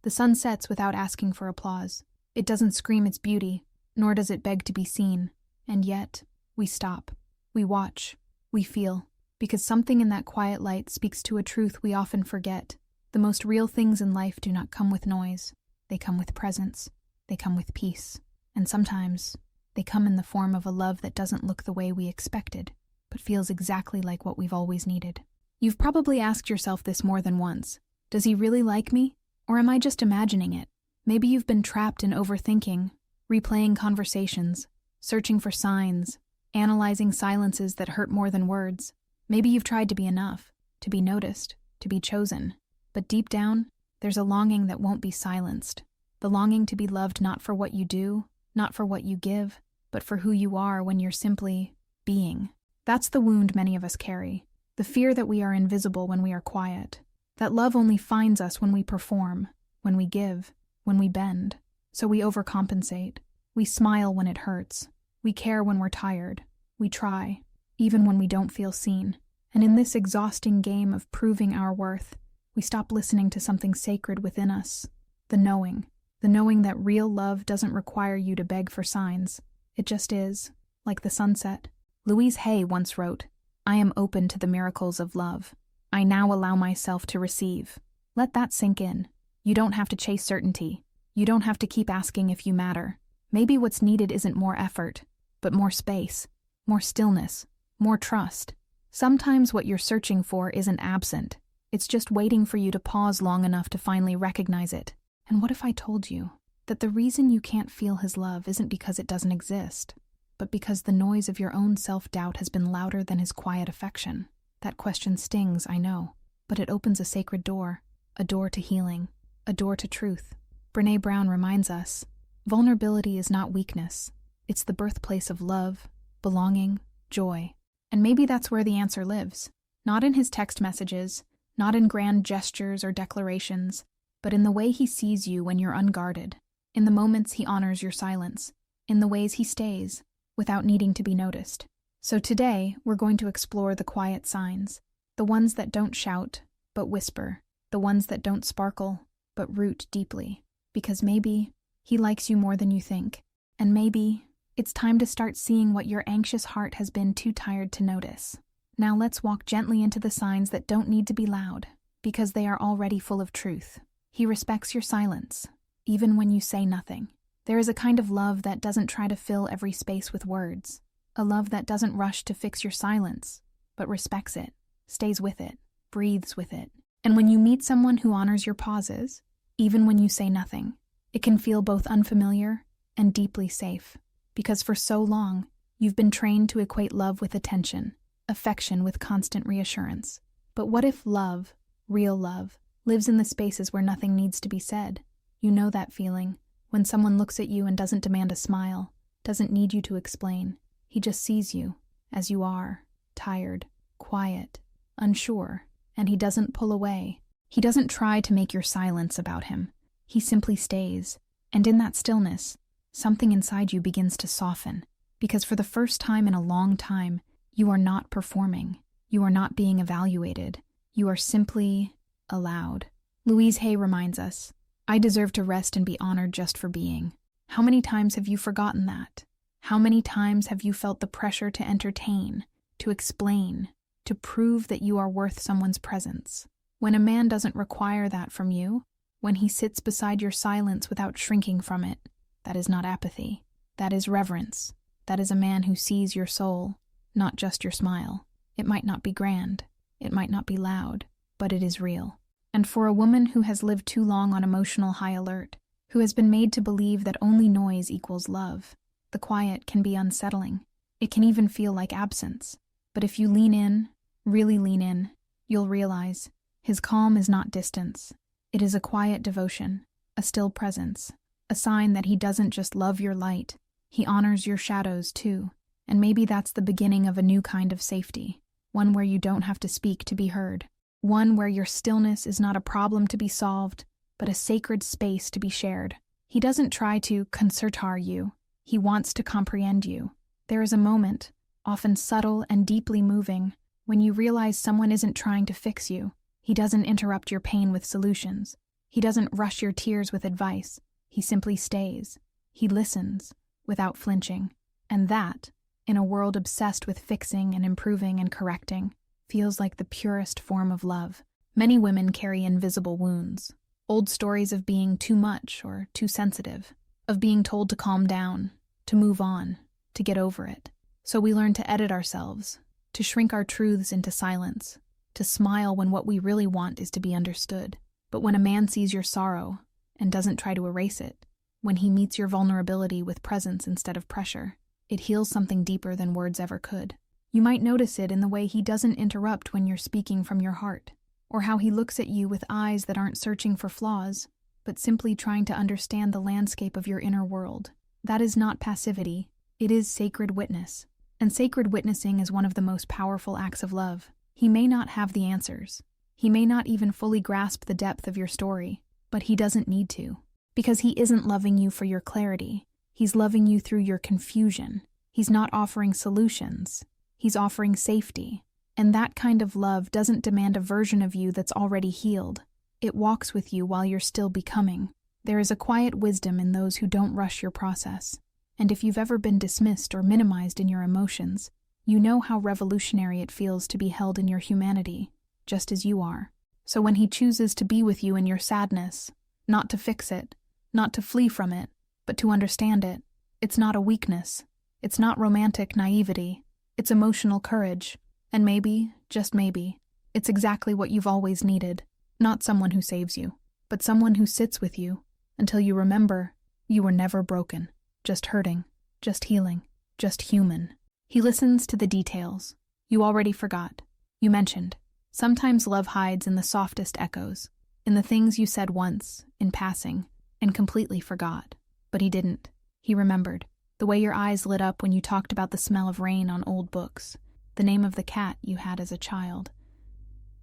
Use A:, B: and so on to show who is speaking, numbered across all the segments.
A: The sun sets without asking for applause. It doesn't scream its beauty, nor does it beg to be seen. And yet, we stop. We watch. We feel. Because something in that quiet light speaks to a truth we often forget. The most real things in life do not come with noise. They come with presence. They come with peace. And sometimes, they come in the form of a love that doesn't look the way we expected, but feels exactly like what we've always needed. You've probably asked yourself this more than once. Does he really like me? Or am I just imagining it? Maybe you've been trapped in overthinking, replaying conversations, searching for signs, analyzing silences that hurt more than words. Maybe you've tried to be enough, to be noticed, to be chosen. But deep down, there's a longing that won't be silenced. The longing to be loved not for what you do, not for what you give, but for who you are when you're simply being. That's the wound many of us carry. The fear that we are invisible when we are quiet. That love only finds us when we perform, when we give, when we bend. So we overcompensate. We smile when it hurts. We care when we're tired. We try, even when we don't feel seen. And in this exhausting game of proving our worth, we stop listening to something sacred within us. The knowing that real love doesn't require you to beg for signs. It just is, like the sunset. Louise once wrote, "I am open to the miracles of love. I now allow myself to receive." Let that sink in. You don't have to chase certainty. You don't have to keep asking if you matter. Maybe what's needed isn't more effort, but more space, more stillness, more trust. Sometimes what you're searching for isn't absent. It's just waiting for you to pause long enough to finally recognize it. And what if I told you that the reason you can't feel his love isn't because it doesn't exist, but because the noise of your own self-doubt has been louder than his quiet affection? That question stings, I know, but it opens a sacred door, a door to healing, a door to truth. Brené Brown reminds us, vulnerability is not weakness. It's the birthplace of love, belonging, joy. And maybe that's where the answer lives. Not in his text messages, not in grand gestures or declarations, but in the way he sees you when you're unguarded, in the moments he honors your silence, in the ways he stays, without needing to be noticed. So today, we're going to explore the quiet signs, the ones that don't shout, but whisper, the ones that don't sparkle, but root deeply. Because maybe he likes you more than you think, and maybe it's time to start seeing what your anxious heart has been too tired to notice. Now let's walk gently into the signs that don't need to be loud, because they are already full of truth. He respects your silence, even when you say nothing. There is a kind of love that doesn't try to fill every space with words. A love that doesn't rush to fix your silence, but respects it, stays with it, breathes with it. And when you meet someone who honors your pauses, even when you say nothing, it can feel both unfamiliar and deeply safe. Because for so long, you've been trained to equate love with attention, affection with constant reassurance. But what if love, real love, lives in the spaces where nothing needs to be said? You know that feeling, when someone looks at you and doesn't demand a smile, doesn't need you to explain. He just sees you, as you are, tired, quiet, unsure, and he doesn't pull away. He doesn't try to make your silence about him. He simply stays, and in that stillness, something inside you begins to soften, because for the first time in a long time, you are not performing. You are not being evaluated. You are simply allowed. Louise reminds us, "I deserve to rest and be honored just for being." How many times have you forgotten that? How many times have you felt the pressure to entertain, to explain, to prove that you are worth someone's presence? When a man doesn't require that from you, when he sits beside your silence without shrinking from it, that is not apathy. That is reverence. That is a man who sees your soul, not just your smile. It might not be grand. It might not be loud, but it is real. And for a woman who has lived too long on emotional high alert, who has been made to believe that only noise equals love, the quiet can be unsettling. It can even feel like absence. But if you lean in, really lean in, you'll realize his calm is not distance. It is a quiet devotion, a still presence, a sign that he doesn't just love your light, he honors your shadows too. And maybe that's the beginning of a new kind of safety, one where you don't have to speak to be heard, one where your stillness is not a problem to be solved, but a sacred space to be shared. He doesn't try to concertar you, he wants to comprehend you. There is a moment, often subtle and deeply moving, when you realize someone isn't trying to fix you. He doesn't interrupt your pain with solutions. He doesn't rush your tears with advice. He simply stays. He listens, without flinching. And that, in a world obsessed with fixing and improving and correcting, feels like the purest form of love. Many women carry invisible wounds. Old stories of being too much or too sensitive, of being told to calm down, to move on, to get over it. So we learn to edit ourselves, to shrink our truths into silence, to smile when what we really want is to be understood. But when a man sees your sorrow and doesn't try to erase it, when he meets your vulnerability with presence instead of pressure, it heals something deeper than words ever could. You might notice it in the way he doesn't interrupt when you're speaking from your heart, or how he looks at you with eyes that aren't searching for flaws, but simply trying to understand the landscape of your inner world. That is not passivity, it is sacred witness. And sacred witnessing is one of the most powerful acts of love. He may not have the answers. He may not even fully grasp the depth of your story, but he doesn't need to. Because he isn't loving you for your clarity. He's loving you through your confusion. He's not offering solutions. He's offering safety. And that kind of love doesn't demand a version of you that's already healed. It walks with you while you're still becoming. There is a quiet wisdom in those who don't rush your process. And if you've ever been dismissed or minimized in your emotions, you know how revolutionary it feels to be held in your humanity, just as you are. So when he chooses to be with you in your sadness, not to fix it, not to flee from it, but to understand it, it's not a weakness. It's not romantic naivety. It's emotional courage. And maybe, just maybe, it's exactly what you've always needed. Not someone who saves you, but someone who sits with you until you remember you were never broken. Just hurting, just healing, just human. He listens to the details. You already forgot. You mentioned. Sometimes love hides in the softest echoes, in the things you said once, in passing, and completely forgot. But he didn't. He remembered. The way your eyes lit up when you talked about the smell of rain on old books, the name of the cat you had as a child,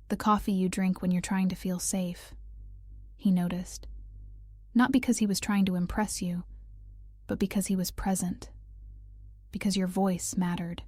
A: the coffee you drink when you're trying to feel safe. He noticed. Not because he was trying to impress you, but because he was present. Because your voice mattered.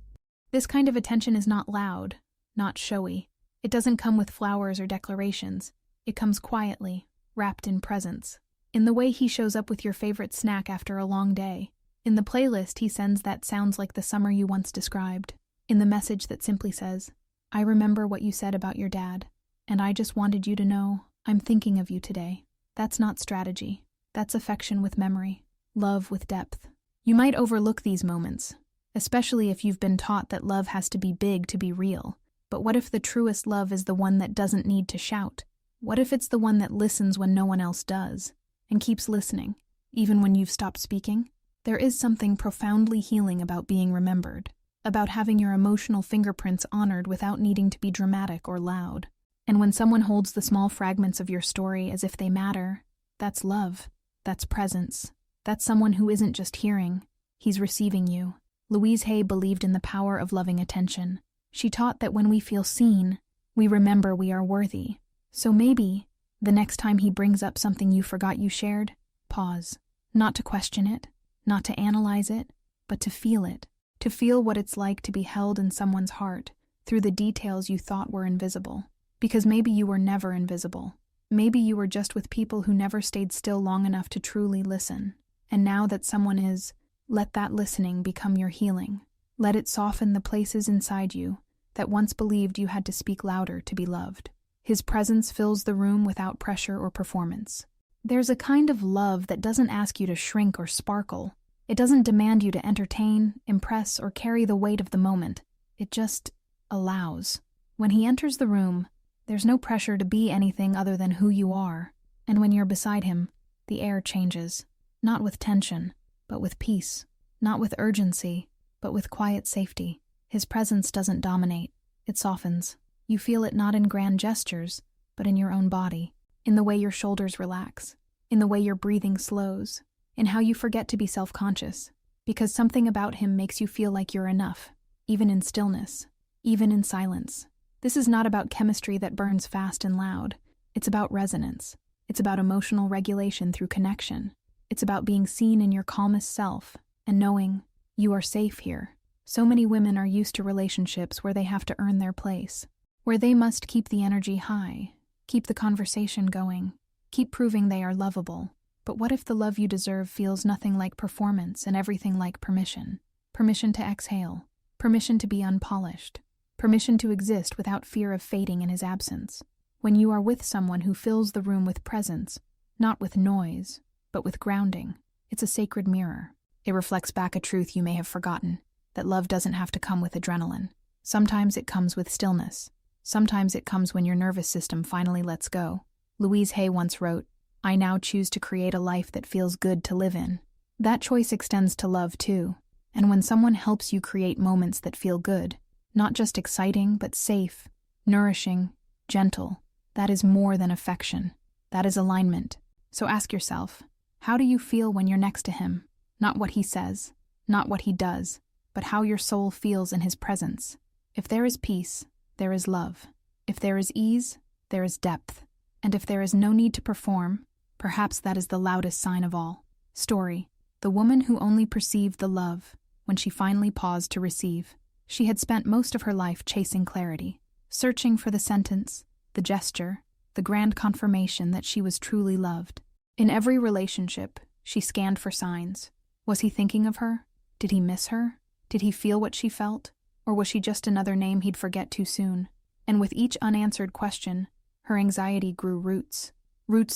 A: This kind of attention is not loud, not showy. It doesn't come with flowers or declarations. It comes quietly, wrapped in presence. In the way he shows up with your favorite snack after a long day. In the playlist he sends that sounds like the summer you once described. In the message that simply says, "I remember what you said about your dad, and I just wanted you to know I'm thinking of you today." That's not strategy. That's affection with memory. Love with depth. You might overlook these moments, especially if you've been taught that love has to be big to be real. But what if the truest love is the one that doesn't need to shout? What if it's the one that listens when no one else does, and keeps listening, even when you've stopped speaking? There is something profoundly healing about being remembered, about having your emotional fingerprints honored without needing to be dramatic or loud. And when someone holds the small fragments of your story as if they matter, that's love. That's presence. That's someone who isn't just hearing, he's receiving you. Louise Hay believed in the power of loving attention. She taught that when we feel seen, we remember we are worthy. So maybe, the next time he brings up something you forgot you shared, pause. Not to question it, not to analyze it, but to feel it. To feel what it's like to be held in someone's heart through the details you thought were invisible. Because maybe you were never invisible. Maybe you were just with people who never stayed still long enough to truly listen. And now that someone is, let that listening become your healing. Let it soften the places inside you that once believed you had to speak louder to be loved. His presence fills the room without pressure or performance. There's a kind of love that doesn't ask you to shrink or sparkle. It doesn't demand you to entertain, impress, or carry the weight of the moment. It just allows. When he enters the room, there's no pressure to be anything other than who you are. And when you're beside him, the air changes. Not with tension, but with peace. Not with urgency, but with quiet safety. His presence doesn't dominate. It softens. You feel it not in grand gestures, but in your own body. In the way your shoulders relax. In the way your breathing slows. In how you forget to be self-conscious. Because something about him makes you feel like you're enough. Even in stillness. Even in silence. This is not about chemistry that burns fast and loud. It's about resonance. It's about emotional regulation through connection. It's about being seen in your calmest self and knowing you are safe here. So many women are used to relationships where they have to earn their place, where they must keep the energy high, keep the conversation going, Keep proving they are lovable. But what if the love you deserve feels nothing like performance and everything like permission? Permission to exhale. Permission to be unpolished. Permission to exist without fear of fading in his absence. When you are with someone who fills the room with presence, not with noise, but with grounding, it's a sacred mirror. It reflects back a truth you may have forgotten, that love doesn't have to come with adrenaline. Sometimes it comes with stillness. Sometimes it comes when your nervous system finally lets go. Louise Hay once wrote, "I now choose to create a life that feels good to live in." That choice extends to love too. And when someone helps you create moments that feel good, not just exciting, but safe, nourishing, gentle, that is more than affection. That is alignment. So ask yourself, how do you feel when you're next to him? Not what he says, not what he does, but how your soul feels in his presence. If there is peace, there is love. If there is ease, there is depth. And if there is no need to perform, perhaps that is the loudest sign of all. Story: the woman who only perceived the love when she finally paused to receive. She had spent most of her life chasing clarity, searching for the sentence, the gesture, the grand confirmation that she was truly loved. In every relationship, she scanned for signs. Was he thinking of her? Did he miss her? Did he feel what she felt? Or was she just another name he'd forget too soon? And with each unanswered question, her anxiety grew roots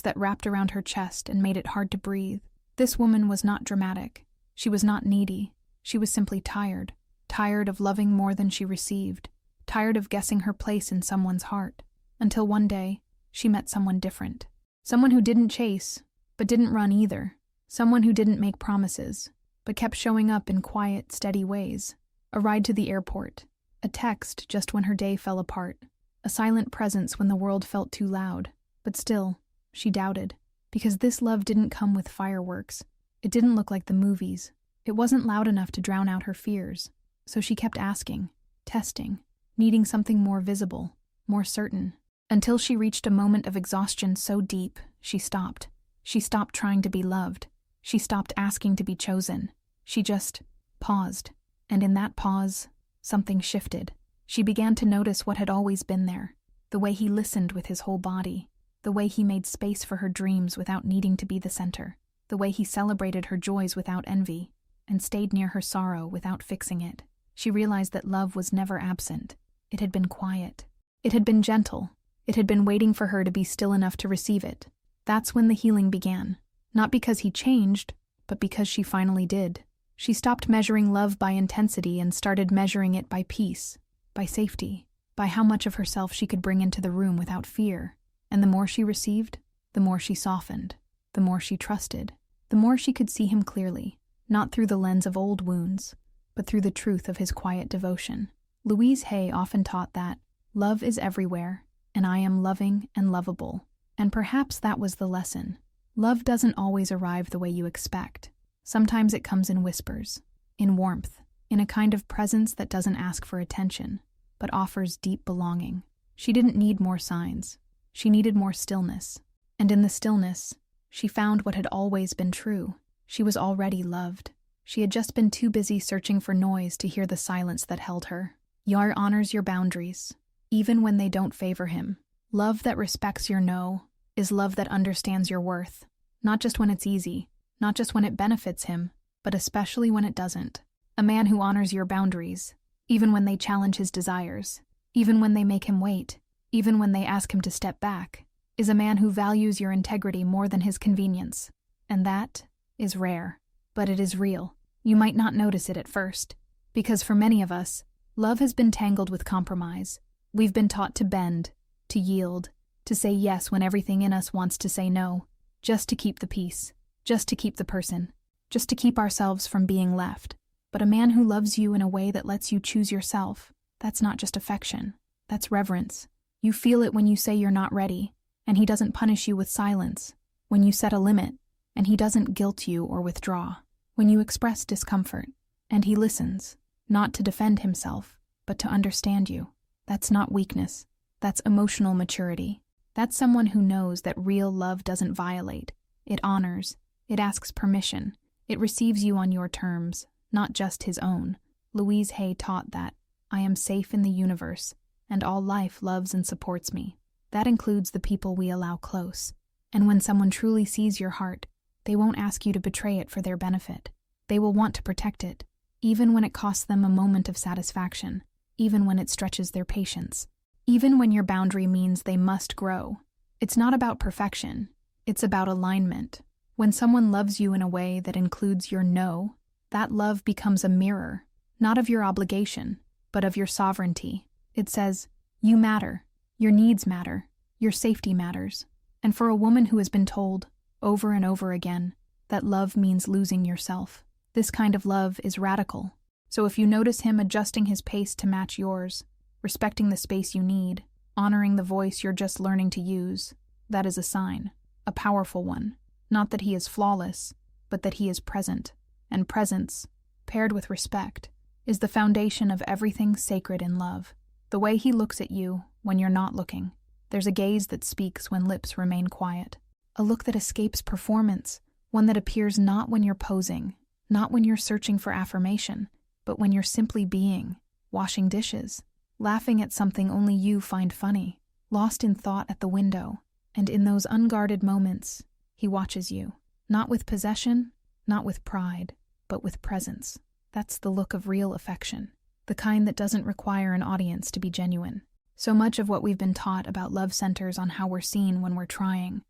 A: that wrapped around her chest and made it hard to breathe. This woman was not dramatic. She was not needy. She was simply tired. Tired of loving more than she received. Tired of guessing her place in someone's heart. Until one day, she met someone different. Someone who didn't chase, but didn't run either. Someone who didn't make promises, but kept showing up in quiet, steady ways. A ride to the airport. A text just when her day fell apart. A silent presence when the world felt too loud. But still, she doubted. Because this love didn't come with fireworks. It didn't look like the movies. It wasn't loud enough to drown out her fears. So she kept asking, testing, needing something more visible, more certain. Until she reached a moment of exhaustion so deep, she stopped. She stopped trying to be loved. She stopped asking to be chosen. She just paused. And in that pause, something shifted. She began to notice what had always been there. The way he listened with his whole body. The way he made space for her dreams without needing to be the center. The way he celebrated her joys without envy, and stayed near her sorrow without fixing it. She realized that love was never absent. It had been quiet. It had been gentle. It had been waiting for her to be still enough to receive it. That's when the healing began. Not because he changed, but because she finally did. She stopped measuring love by intensity and started measuring it by peace, by safety, by how much of herself she could bring into the room without fear. And the more she received, the more she softened, the more she trusted, the more she could see him clearly, not through the lens of old wounds, but through the truth of his quiet devotion. Louise Hay often taught that love is everywhere, and I am loving and lovable. And perhaps that was the lesson. Love doesn't always arrive the way you expect. Sometimes it comes in whispers, in warmth, in a kind of presence that doesn't ask for attention, but offers deep belonging. She didn't need more signs. She needed more stillness. And in the stillness, she found what had always been true. She was already loved. She had just been too busy searching for noise to hear the silence that held her. Yar honors your boundaries, even when they don't favor him. Love that respects your no is love that understands your worth, not just when it's easy, not just when it benefits him, but especially when it doesn't. A man who honors your boundaries, even when they challenge his desires, even when they make him wait, even when they ask him to step back, is a man who values your integrity more than his convenience. And that is rare, but it is real. You might not notice it at first, because for many of us, love has been tangled with compromise. We've been taught to bend, to yield, to say yes when everything in us wants to say no, just to keep the peace, just to keep the person, just to keep ourselves from being left. But a man who loves you in a way that lets you choose yourself, that's not just affection, that's reverence. You feel it when you say you're not ready, and he doesn't punish you with silence, when you set a limit, and he doesn't guilt you or withdraw, when you express discomfort, and he listens, not to defend himself, but to understand you. That's not weakness, that's emotional maturity. That's someone who knows that real love doesn't violate, it honors, it asks permission, it receives you on your terms, not just his own. Louise Hay taught that, I am safe in the universe, and all life loves and supports me. That includes the people we allow close. And when someone truly sees your heart, they won't ask you to betray it for their benefit. They will want to protect it, even when it costs them a moment of satisfaction, even when it stretches their patience, even when your boundary means they must grow. It's not about perfection, it's about alignment. When someone loves you in a way that includes your no, that love becomes a mirror, not of your obligation, but of your sovereignty. It says, you matter, your needs matter, your safety matters. And for a woman who has been told, over and over again, that love means losing yourself, this kind of love is radical. So if you notice him adjusting his pace to match yours, respecting the space you need, honoring the voice you're just learning to use, that is a sign, a powerful one. Not that he is flawless, but that he is present. And presence, paired with respect, is the foundation of everything sacred in love. The way he looks at you when you're not looking. There's a gaze that speaks when lips remain quiet. A look that escapes performance, one that appears not when you're posing, not when you're searching for affirmation, but when you're simply being, washing dishes, laughing at something only you find funny, lost in thought at the window. And in those unguarded moments, he watches you, not with possession, not with pride, but with presence. That's the look of real affection, the kind that doesn't require an audience to be genuine. So much of what we've been taught about love centers on how we're seen when we're trying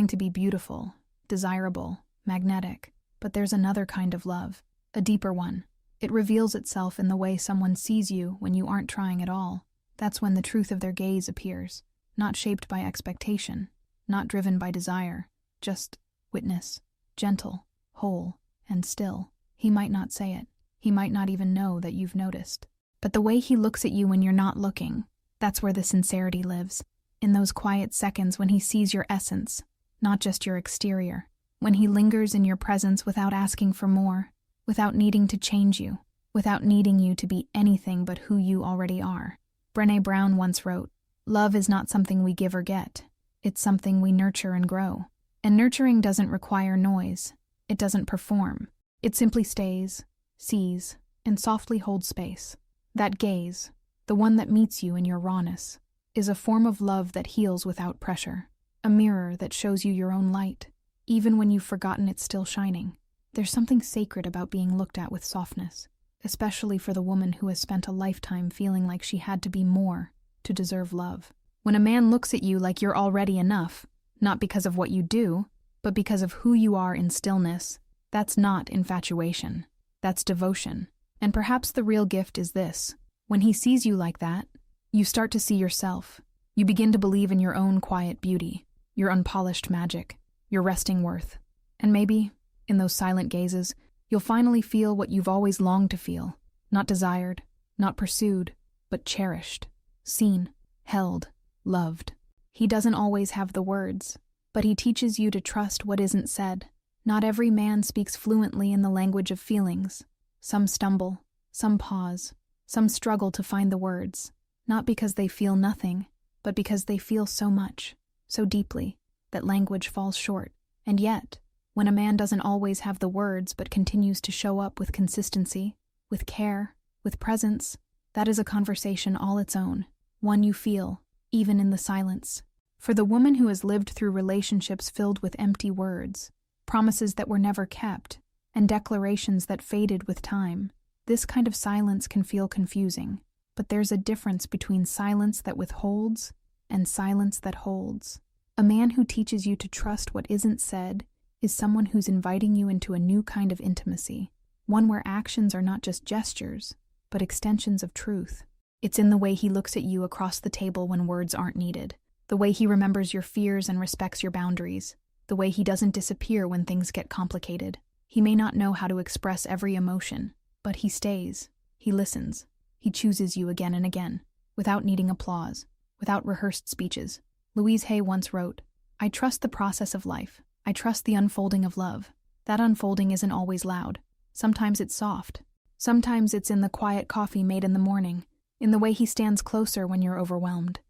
A: to be beautiful, desirable, magnetic. But there's another kind of love, a deeper one. It reveals itself in the way someone sees you when you aren't trying at all. That's when the truth of their gaze appears, not shaped by expectation, not driven by desire, just witness, gentle, whole, and still. He might not say it. He might not even know that you've noticed. But the way he looks at you when you're not looking, that's where the sincerity lives. In those quiet seconds when he sees your essence, not just your exterior. When he lingers in your presence without asking for more, without needing to change you, without needing you to be anything but who you already are. Brené Brown once wrote, "Love is not something we give or get. It's something we nurture and grow." And nurturing doesn't require noise. It doesn't perform. It simply stays, sees, and softly holds space. That gaze, the one that meets you in your rawness, is a form of love that heals without pressure, a mirror that shows you your own light, even when you've forgotten it's still shining. There's something sacred about being looked at with softness, especially for the woman who has spent a lifetime feeling like she had to be more to deserve love. When a man looks at you like you're already enough, not because of what you do, but because of who you are in stillness, that's not infatuation. That's devotion. And perhaps the real gift is this. When he sees you like that, you start to see yourself. You begin to believe in your own quiet beauty, your unpolished magic, your resting worth. And maybe, in those silent gazes, you'll finally feel what you've always longed to feel. Not desired, not pursued, but cherished, seen, held, loved. He doesn't always have the words, but he teaches you to trust what isn't said. Not every man speaks fluently in the language of feelings. Some stumble, some pause, some struggle to find the words, not because they feel nothing, but because they feel so much, so deeply, that language falls short. And yet, when a man doesn't always have the words but continues to show up with consistency, with care, with presence, that is a conversation all its own, one you feel, even in the silence. For the woman who has lived through relationships filled with empty words, promises that were never kept, and declarations that faded with time, this kind of silence can feel confusing. But there's a difference between silence that withholds and silence that holds. A man who teaches you to trust what isn't said is someone who's inviting you into a new kind of intimacy, one where actions are not just gestures, but extensions of truth. It's in the way he looks at you across the table when words aren't needed, the way he remembers your fears and respects your boundaries, the way he doesn't disappear when things get complicated. He may not know how to express every emotion, but he stays, he listens, he chooses you again and again, without needing applause, without rehearsed speeches. Louise once wrote, "I trust the process of life. I trust the unfolding of love. That unfolding isn't always loud. Sometimes it's soft. Sometimes it's in the quiet coffee made in the morning, in the way he stands closer when you're overwhelmed,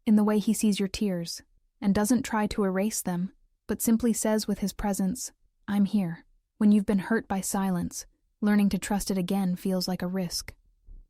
A: in the way he sees your tears, and doesn't try to erase them, but simply says with his presence, 'I'm here.' When you've been hurt by silence, learning to trust it again feels like a risk.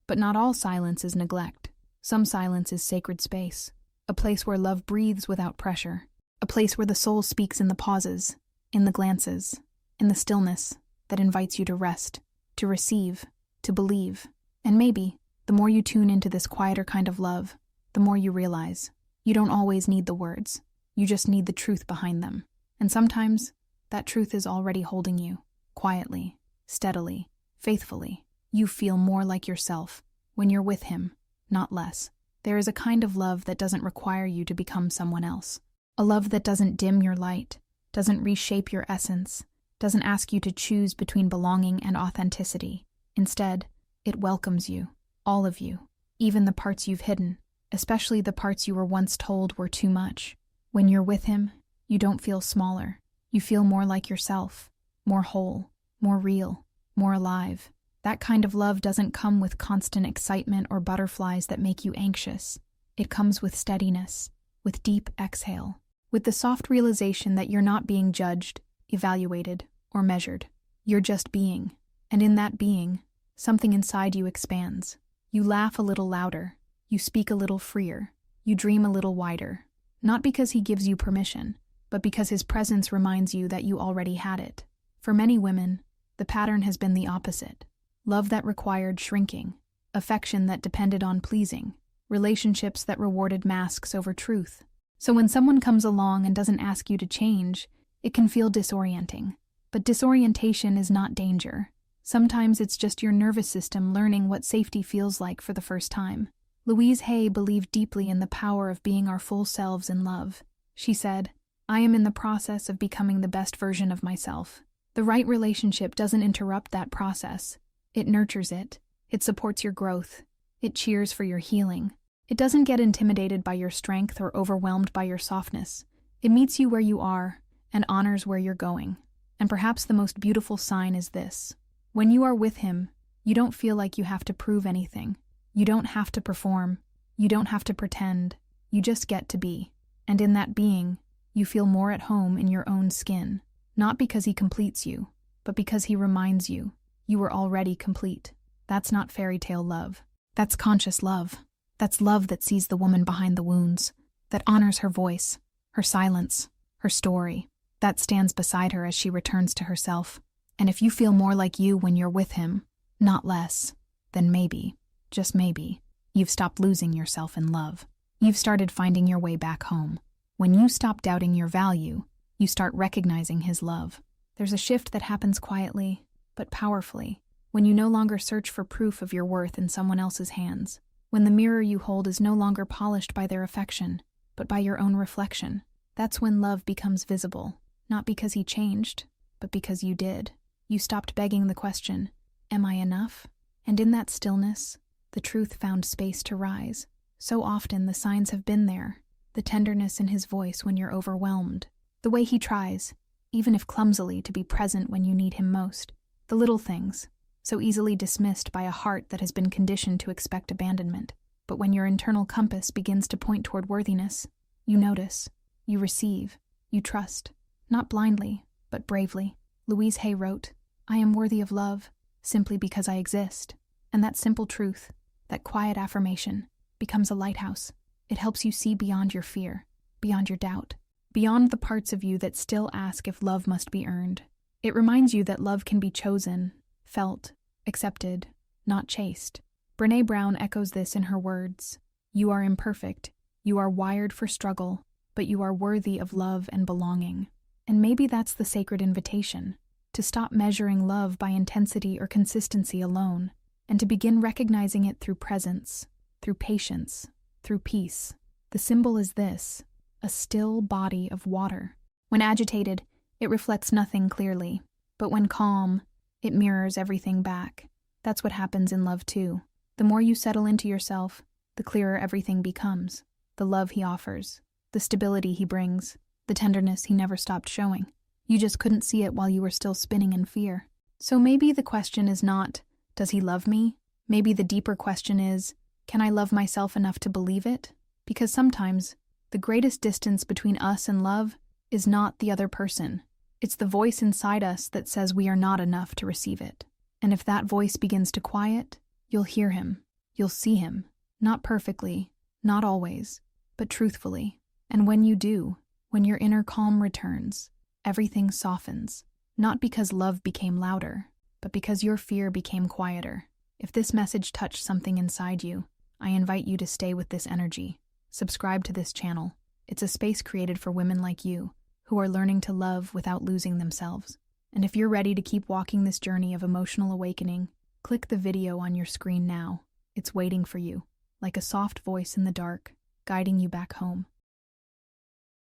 A: But not all silence is neglect. Some silence is sacred space, a place where love breathes without pressure. a place where the soul speaks in the pauses, in the glances, in the stillness that invites you to rest, to receive, to believe. And maybe, the more you tune into this quieter kind of love, the more you realize you don't always need the words. You just need the truth behind them. And sometimes, that truth is already holding you, quietly, steadily, faithfully. You feel more like yourself when you're with him, not less. There is a kind of love that doesn't require you to become someone else. A love that doesn't dim your light, doesn't reshape your essence, doesn't ask you to choose between belonging and authenticity. Instead, it welcomes you, all of you, even the parts you've hidden, especially the parts you were once told were too much. When you're with him, you don't feel smaller. You feel more like yourself, more whole, more real, more alive. That kind of love doesn't come with constant excitement or butterflies that make you anxious. It comes with steadiness, with deep exhale, with the soft realization that you're not being judged, evaluated, or measured. You're just being. And in that being, something inside you expands. You laugh a little louder. You speak a little freer. You dream a little wider. Not because he gives you permission, but because his presence reminds you that you already had it. For many women, the pattern has been the opposite. Love that required shrinking, affection that depended on pleasing, relationships that rewarded masks over truth. So when someone comes along and doesn't ask you to change, it can feel disorienting. But disorientation is not danger. Sometimes it's just your nervous system learning what safety feels like for the first time. Louise Hay believed deeply in the power of being our full selves in love. She said, "I am in the process of becoming the best version of myself." The right relationship doesn't interrupt that process. It nurtures it. It supports your growth. It cheers for your healing. It doesn't get intimidated by your strength or overwhelmed by your softness. It meets you where you are and honors where you're going. And perhaps the most beautiful sign is this. When you are with him, you don't feel like you have to prove anything. You don't have to perform. You don't have to pretend. You just get to be. And in that being, you feel more at home in your own skin. Not because he completes you, but because he reminds you you were already complete. That's not fairy tale love. That's conscious love. That's love that sees the woman behind the wounds, that honors her voice, her silence, her story, that stands beside her as she returns to herself. And if you feel more like you when you're with him, not less, then maybe, just maybe, you've stopped losing yourself in love. You've started finding your way back home. When you stop doubting your value, you start recognizing his love. There's a shift that happens quietly, but powerfully, when you no longer search for proof of your worth in someone else's hands, when the mirror you hold is no longer polished by their affection, but by your own reflection. That's when love becomes visible, not because he changed, but because you did. You stopped begging the question, "Am I enough?" And in that stillness, the truth found space to rise. So often the signs have been there, the tenderness in his voice when you're overwhelmed, the way he tries, even if clumsily, to be present when you need him most. The little things, so easily dismissed by a heart that has been conditioned to expect abandonment. But when your internal compass begins to point toward worthiness, you notice, you receive, you trust, not blindly, but bravely. Louise Hay wrote, "I am worthy of love simply because I exist." And that simple truth, that quiet affirmation, becomes a lighthouse. It helps you see beyond your fear, beyond your doubt, beyond the parts of you that still ask if love must be earned. It reminds you that love can be chosen, felt, accepted, not chased. Brené Brown echoes this in her words, "You are imperfect, you are wired for struggle, but you are worthy of love and belonging." And maybe that's the sacred invitation, to stop measuring love by intensity or consistency alone, and to begin recognizing it through presence, through patience, through peace. The symbol is this, a still body of water. When agitated, it reflects nothing clearly, but when calm, it mirrors everything back. That's what happens in love too. The more you settle into yourself, the clearer everything becomes. The love he offers, the stability he brings, the tenderness he never stopped showing. You just couldn't see it while you were still spinning in fear. So maybe the question is not, does he love me? Maybe the deeper question is, can I love myself enough to believe it? Because sometimes, the greatest distance between us and love is not the other person. It's the voice inside us that says we are not enough to receive it. And if that voice begins to quiet, you'll hear him. You'll see him. Not perfectly, not always, but truthfully. And when you do, When your inner calm returns, everything softens, not because love became louder, but because your fear became quieter. If this message touched something inside you, I invite you to stay with this energy. Subscribe to this channel. It's a space created for women like you, who are learning to love without losing themselves. And if you're ready to keep walking this journey of emotional awakening, click the video on your screen now. It's waiting for you, like a soft voice in the dark, guiding you back home.